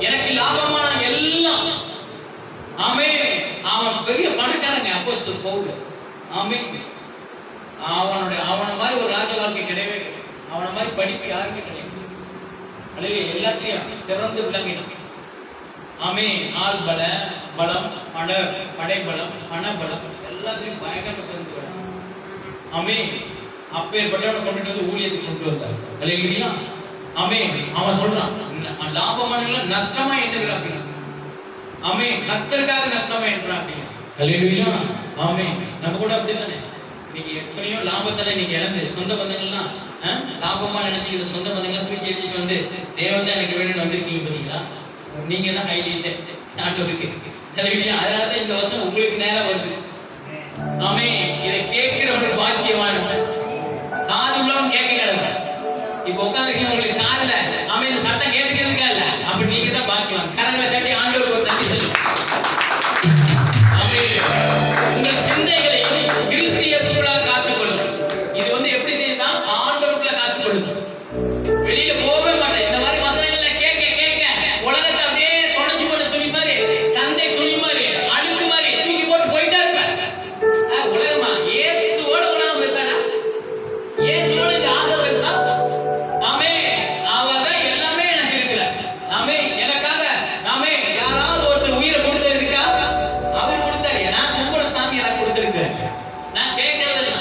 எனக்கு லாபமான எல்லாம். ஆமே. அவன் பெரிய பணக்காரங்க அப்போஸ்தலர் பவுல். ஆமே. அவன மாதிரி ஒரு ராஜ வாழ்க்கை கிடையவே கிடையாது. அவன மாதிரி படிப்பு யாருமே கிடையாது. அல்லது எல்லாத்தையும் சிறந்து விளங்கினான். ஆமே. ஆள் பலம், படைபலம், பணபலம் எல்லாத்தையும் பயங்கரமா சிறந்து விட. ஆமே. அப்பேற்பட்டவனை கொண்டுட்டு வந்து ஊழியத்துக்கு கொண்டு வந்தார். அல்லேலூயா. ஆமே. அவன் சொல்றான், லாபமான நஷ்டமா எண்ணுகிறான் அப்படின்னா. ஆமே. கர்த்தருக்காக நஷ்டமா எண்ணுறான் அப்படின்னா. அல்லேலூயா. ஆமே. நம்ம கூட அப்படித்தானே. நீங்க எத்தனையோ லாபத்துல நீங்க இழந்து சொந்த பந்தங்கள்லாம் லாபமா நினைச்சுக்கிற சொந்த பந்தங்கள்லாம் தூக்கி எறிஞ்சிட்டு வந்து தேவன் தான் எனக்கு வேணும்னு வந்திருக்கீங்க பார்த்தீங்களா? நீங்க தான் ஹைலைட் ஆண்டவருக்கு. அல்லேலூயா. அதனால தான் இந்த வருஷம் உங்களுக்கு நேரம் வருது. ஆமே. இதை கேட்கிறவர்கள் பாக்கியவான். காது உள்ளவன் கேட்க கிடக்கு. இப்ப உட்காந்துருக்கீங்க, உங்களுக்கு காதுல ஆமே இந்த சத்தம் கேட்டுக்கிறதுக்கா இல்ல, அப்ப நீங்க தான் பாக்கியவான். கரங்களை தட்டி ஆண்டவருக்கு ஒரு நன்றி சொல்லுங்க. உங்கள் சிந்தைகளை கிறிஸ்து இயேசுவுக்குள் காத்துக்கொள்ளுங்க. இது வந்து எப்படி செய்யுதா? ஆண்டவருக்குள்ள காத்துக்கொள்ளுங்க. வெளியில போகவே மாட்டேன். இந்த மாதிரி வசனங்களை கேட்க கேட்க உலகத்தை அப்படியே தொடச்சு போட்டு துணி மாதிரி, கந்தை துணி மாதிரி, அழுக்கு மாதிரி தூக்கி போட்டு போயிட்டே இருப்பேன். உலகமா இயேசுவோட உலகம் பேசாடா. இயேசுவோட இந்த ஆசை பேசா. ஆமே. அவர் தான் எல்லாமே எனக்கு இருக்கிறார். ஆமே. எனக்காக ஆமே யாராவது ஒருத்தர் உயிரை கொடுத்ததுக்கா அவர் கொடுத்தாரு. நான் கும்பிட சாமி எனக்கு கொடுத்திருக்காரு. நான் கேட்கறதில்ல.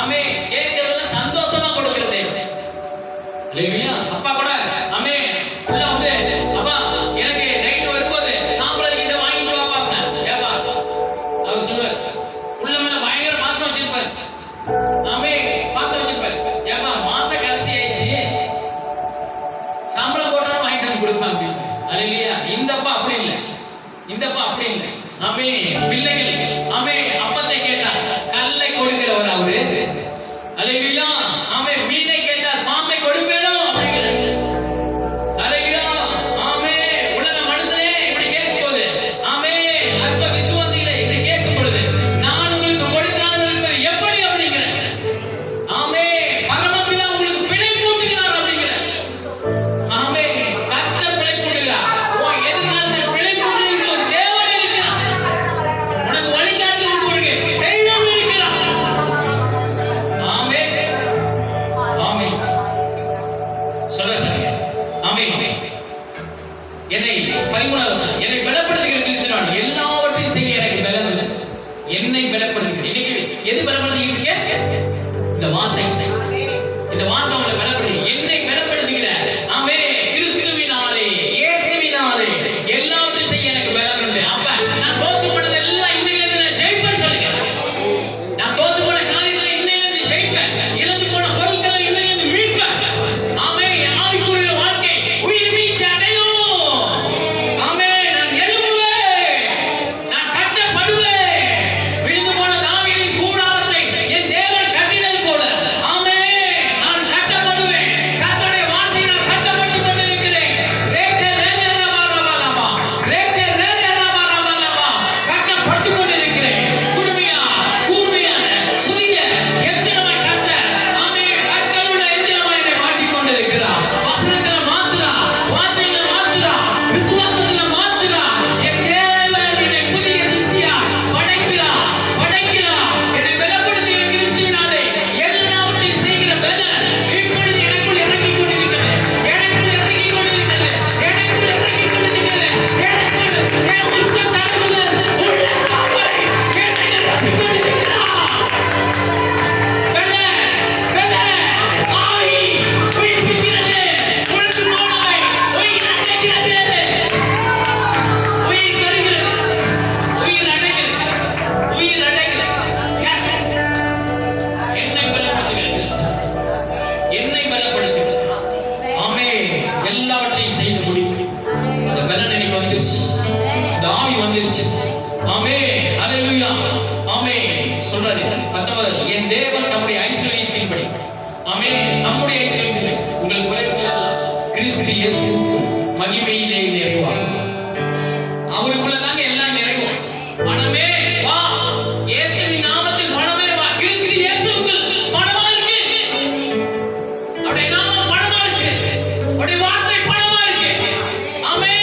ஆமே. கேட்கறதுல சந்தோஷமா கொடுக்கிற தேவன். அல்லேலூயா. அப்பா கூட ஆமே உள்ள வந்து அப்பா எனக்கு நைட் வரும்போது சாப்பிடறதுக்கு இதை வாங்கிட்டு வாப்பா. ஏப்பா அவர் சொல்லுவார். உள்ள மேல பயங்கர மாசம் வச்சிருப்பாரு. ஆமே. மாசம் வச்சிருப்பாரு. ஏப்பா மாச கடைசி ஆயிடுச்சு, சாம்பளம் போட்டாலும் வாங்கிட்டு வந்து கொடுப்பேன் அப்படின்னு. அல்லேலூயா. இந்தப்பா அப்படி இல்லை. இந்தப்பா அப்படி இல்லை. ஆமே. பிள்ளைகள் ஆமே அப்பத்தை கேட்டார், கல்லை கொடுக்கிறவர் அவரு. அல்லேலூயா. ஆமே. மீனை கேட்டார், மாமை கொடுப்பேனோ அப்படிங்கிறார். அல்லேலூயா. ஆமே. உலக மனுஷனே இப்படி கேட்கும் போது, ஆமே அற்ப விசுவாசிகளே இப்படி கேட்கும் பொழுது, நான் உங்களுக்கு கொடுக்காமல் இருப்பது எப்படி அப்படிங்கிறார். ஆமே. பரமபிதா உங்களுக்கு பிழை போட்டுகிறார் அப்படிங்கிறார். ஆமே. கர்த்தர் பிழை போட்டுகிறார். உன் எதிர்காலத்தில் பிழை போட்டுகிற ஒரு தேவன் இருக்கிறார். உனக்கு வழிகாட்டுவதற்கு ஒரு தெய்வம் இருக்கிறார். ஆமே. ஆமே. சொல்றாங்க. ஆமே. என்னை 13வது வசனம், என்னை பலப்படுத்துகிற கிறிஸ்துவான் எல்லாவற்றையும் செய்ய எனக்கு பலம் இல்லை. என்னை பலப்படுத்துகிற. இன்னைக்கு எது பலப்படுத்திக்கிட்டு இருக்க? இந்த வார்த்தை. இந்த வார்த்தை உங்களை பலப்படுத்துகிற. என்னை பலப்படுத்துகிற ஆமே கிறிஸ்துவினாலே, இயேசுவினாலே எல்லாவற்றையும் செய்ய எனக்கு பலம் இல்லை. அப்ப நான் தோத்து போனது எல்லாம் இன்னையிலிருந்து நான் ஜெயிப்பேன்னு சொல்லுங்க. நான் தோத்து போன காரியங்களை இன்னையிலிருந்து ஜெயிப்பேன். இழந்து போன பொருட்களை இன்னையிலிருந்து மீட்பேன். ஆமே. ஆவிக்குரிய வாழ்க்கை உயிர் மீட்சி அடையும். ஆமே. நான் எழும்புவேன். நான் கட்டப்படுவேன். விழுந்து போன தாவீதின் கூடாரத்தை என் தேவன் கட்டினது போல ஆமே நான் கட்டப்படுவேன். கர்த்தருடைய வார்த்தையினால் கட்டப்பட்டுக் கொண்டிருக்கிறேன். ரேக்கே ரேதேரபாரபாலமா, ரேக்கே ரேதேரபாரபாலமா, கட்டப்பட்டுக் கொண்டிருக்கிறேன். கூர்மையான புதிய எந்திரமாய் கர்த்தர் ஆமே கற்களுள்ள எந்திரமாய் என்னை மாற்றிக் கொண்டிருக்கிறார். வசனத்துல மாத்துறார், வார்த்தையில மாத்துறார், விசுவாசத்துல மாத்துறார். என் தேவன் என்னை புதிய சிருஷ்டியா படைக்கிறார். என்னை பலப்படுத்துகிற கிறிஸ்துவினாலே எல்லாவற்றையும் செய்கிற பலன் இப்பொழுது எனக்குள் இறங்கிக் கொண்டிருக்கிறது. எனக்குள் இறங்கிக் கொண்டிருக்கிறது. எனக்குள் இறங்கிக் கொண்டிருக்கிறது. எனக்குள் என் உச்ச தளவுகள் உள்ள காவலை என்னை நிரப்பிக் கொண்டிருக்கிறார். ஆவி உயிர்ப்பிக்கிறது. உழுது போனவை உயிர் அடைகிறது. உயிர் பெறுகிறது. உயிர் அடைகிறது. உயிர் அடைகிறது. Yes. என்னை பலப்படுத்துகிற கிறிஸ்து. என்னை பலப்படுத்துகிற. ஆமே. எல்லாவற்றையும் செய்து முடிப்பேன். அந்த பலன் எனக்கு வந்துருச்சு. அந்த ஆவி வந்துருச்சு. ஆமே. அல்லேலூயா. ஆமே. சொல்றாரு 19 என் தேவன் நம்முடைய ஐஸ்வரியத்தின்படி ஆமே நம்முடைய ஐஸ்வரியத்தின்படி உங்கள் குறைகள் எல்லாம் கிறிஸ்து இயேசு மகிமையிலே நிறைவாகும். அவருக்குள்ளதாங்க எல்லாம் நிறைவும். பணமே வா, இயேசுவின் நாமத்தில் பணமே வா. கிறிஸ்து இயேசுவுக்குள் பணமா இருக்கு. அவருடைய நாமம் பணமா இருக்கு. அவருடைய வார்த்தை பணமா இருக்கு. ஆமே.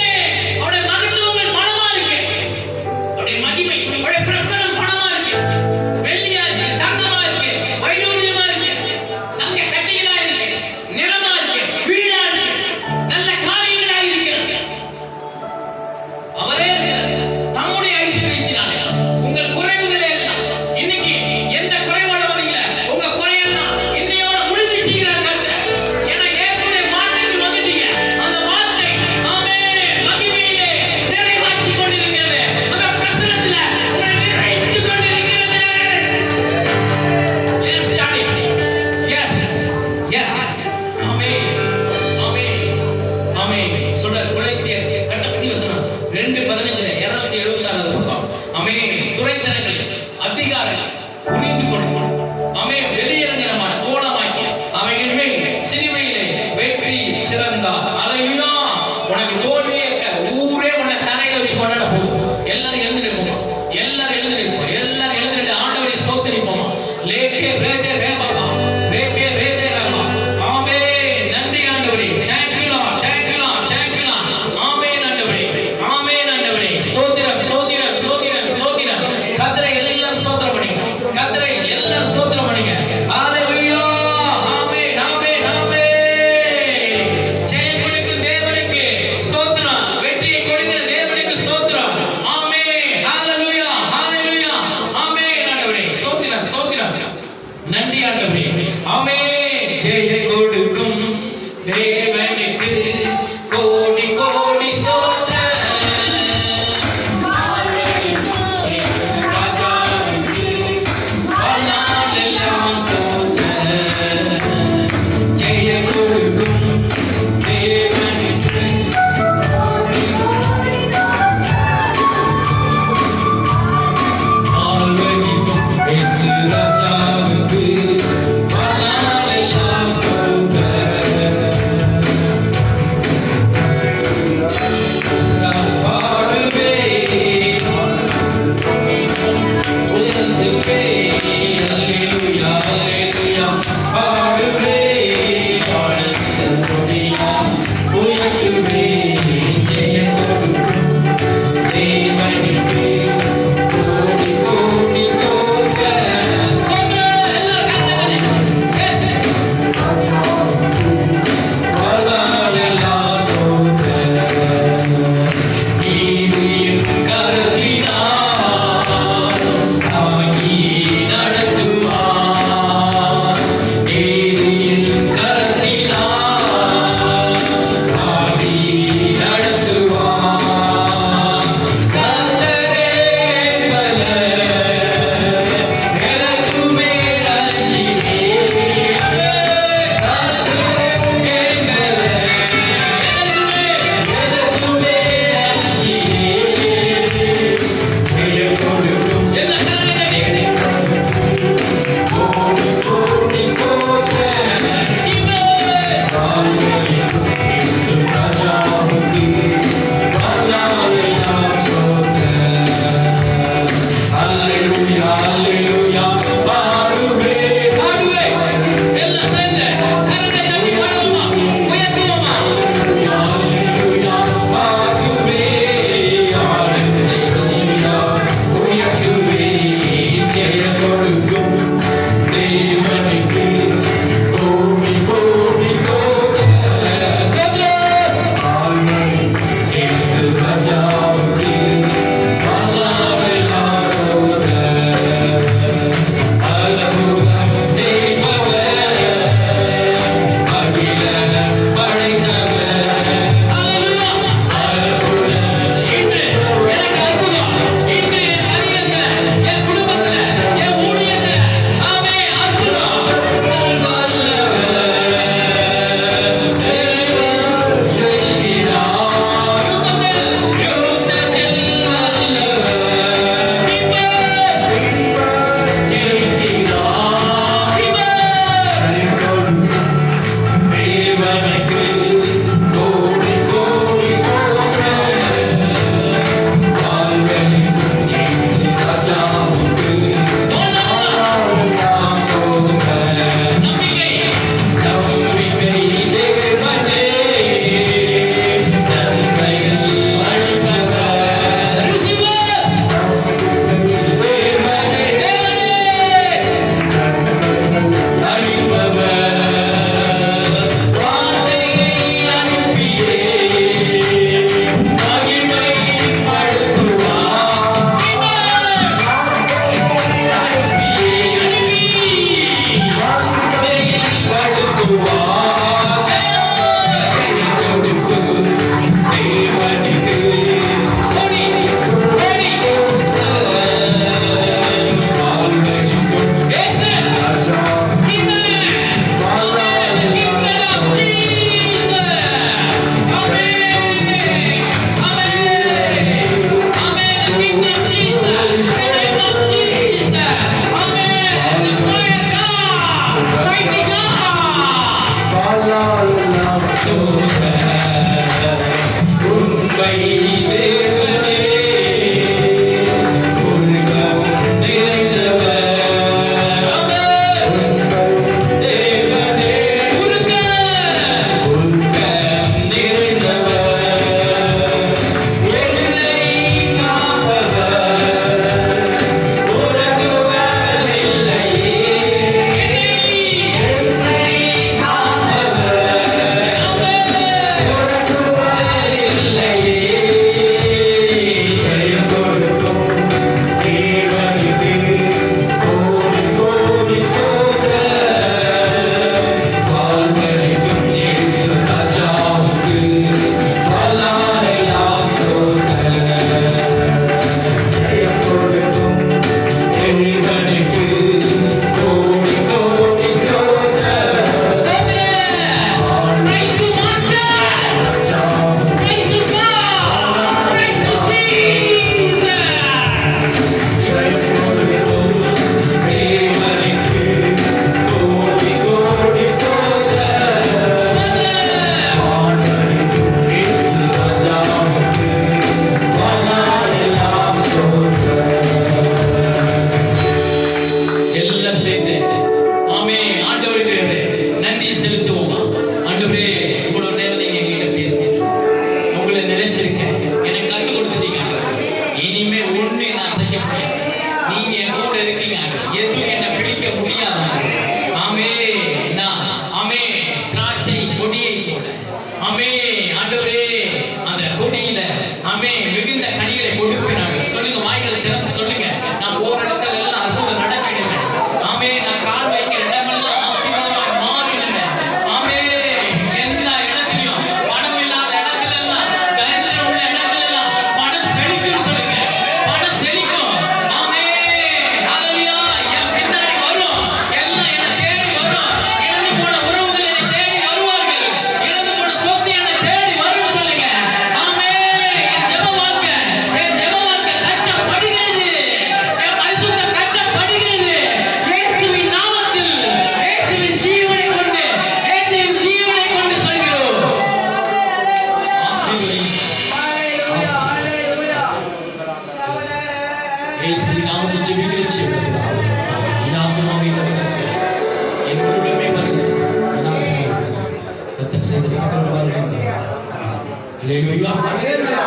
Haleluya.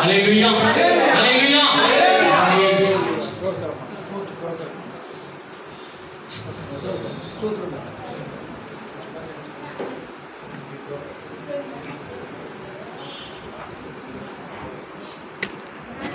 Haleluya. Haleluya.